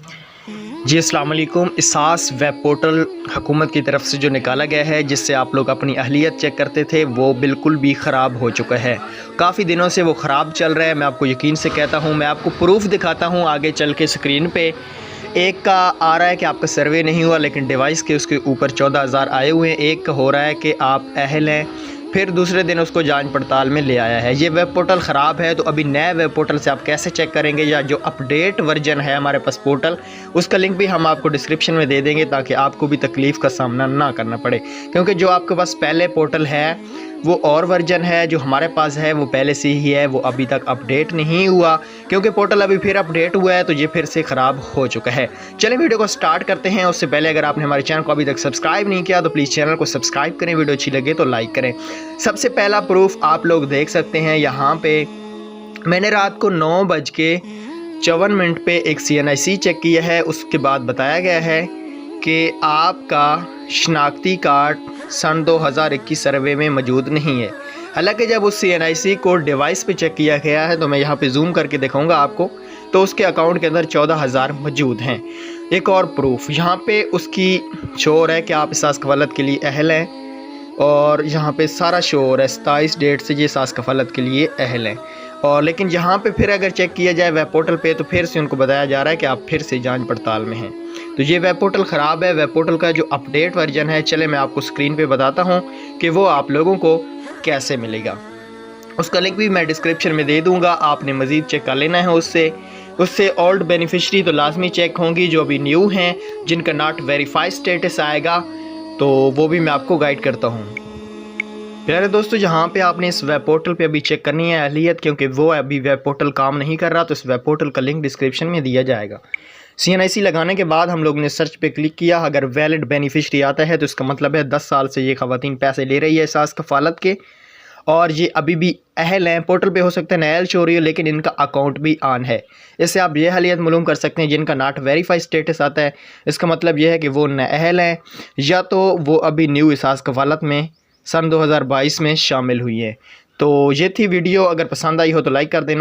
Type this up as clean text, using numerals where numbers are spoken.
जी अस्सलाम वालेकुम। इसास web portal हुकूमत की तरफ से जो निकाला गया है, जिससे आप लोग अपनी अहलियत चेक करते थे, वो बिल्कुल भी ख़राब हो चुका है। काफ़ी दिनों से वो ख़राब चल रहा है। मैं आपको यकीन से कहता हूँ, मैं आपको प्रूफ दिखाता हूँ आगे चल के स्क्रीन पे। एक का आ रहा है कि आपका सर्वे नहीं हुआ, लेकिन डिवाइस के उसके ऊपर 14,000 आए हुए हैं। एक का हो रहा है कि आप अहल हैं, फिर दूसरे दिन उसको जांच पड़ताल में ले आया है। ये वेब पोर्टल ख़राब है, तो अभी नए वेब पोर्टल से आप कैसे चेक करेंगे, या जो अपडेट वर्जन है हमारे पास पोर्टल, उसका लिंक भी हम आपको डिस्क्रिप्शन में दे देंगे, ताकि आपको भी तकलीफ़ का सामना ना करना पड़े। क्योंकि जो आपके पास पहले पोर्टल है वो और वर्जन है, जो हमारे पास है वो पहले से ही है, वो अभी तक अपडेट नहीं हुआ। क्योंकि पोर्टल अभी फिर अपडेट हुआ है, तो ये फिर से ख़राब हो चुका है। चलिए वीडियो को स्टार्ट करते हैं। उससे पहले अगर आपने हमारे चैनल को अभी तक सब्सक्राइब नहीं किया, तो प्लीज़ चैनल को सब्सक्राइब करें। वीडियो अच्छी लगे तो लाइक करें। सबसे पहला प्रूफ आप लोग देख सकते हैं यहाँ पे। मैंने रात को 9:54 पे एक CNIC चेक किया है। उसके बाद बताया गया है कि आपका शनाख्ती कार्ड सन 2021 सर्वे में मौजूद नहीं है। हालांकि जब उस CNIC को डिवाइस पे चेक किया गया है, तो मैं यहाँ पे जूम करके दिखाऊंगा आपको, तो उसके अकाउंट के अंदर 14,000 मौजूद हैं। एक और प्रूफ यहाँ पे उसकी शो हो रहा है कि आप इसास कफालत के लिए अहल हैं, और यहाँ पे सारा शो हो रहा है 27 डेट से ये इसास कफालत के लिए अहल हैं। और लेकिन यहाँ पे फिर अगर चेक किया जाए वेब पोर्टल पे, तो फिर से उनको बताया जा रहा है कि आप फिर से जांच पड़ताल में हैं। तो ये वेब पोर्टल ख़राब है। वेब पोर्टल का जो अपडेट वर्जन है, चले मैं आपको स्क्रीन पे बताता हूँ कि वो आप लोगों को कैसे मिलेगा। उसका लिंक भी मैं डिस्क्रिप्शन में दे दूँगा। आपने मज़ीद चेक कर लेना है उससे ओल्ड बेनिफिशरी तो लाजमी चेक होंगी। जो अभी न्यू हैं, जिनका नॉट वेरीफाइड स्टेटस आएगा, तो वो भी मैं आपको गाइड करता हूँ। प्यारे दोस्तों, यहाँ पे आपने इस वेब पोर्टल पे अभी चेक करनी है अहलियत, क्योंकि वो अभी वेब पोर्टल काम नहीं कर रहा। तो इस वेब पोर्टल का लिंक डिस्क्रिप्शन में दिया जाएगा। CNIC लगाने के बाद हम लोग ने सर्च पे क्लिक किया। अगर वैलिड बेनिफिशरी आता है, तो इसका मतलब है 10 साल से ये ख़वातीन पैसे ले रही है इसास कफालत के, और ये अभी भी अहल हैं। पोर्टल पे हो सकता है नया शो रही हो, लेकिन इनका अकाउंट भी ऑन है। इससे आप ये अहलियत मालूम कर सकते हैं। जिनका नॉट वेरीफाइड स्टेटस आता है, इसका मतलब ये है कि वो न अहल हैं, या तो वो अभी न्यू इसास कफालत में सन 2022 में शामिल हुई है। तो ये थी वीडियो। अगर पसंद आई हो तो लाइक कर देना।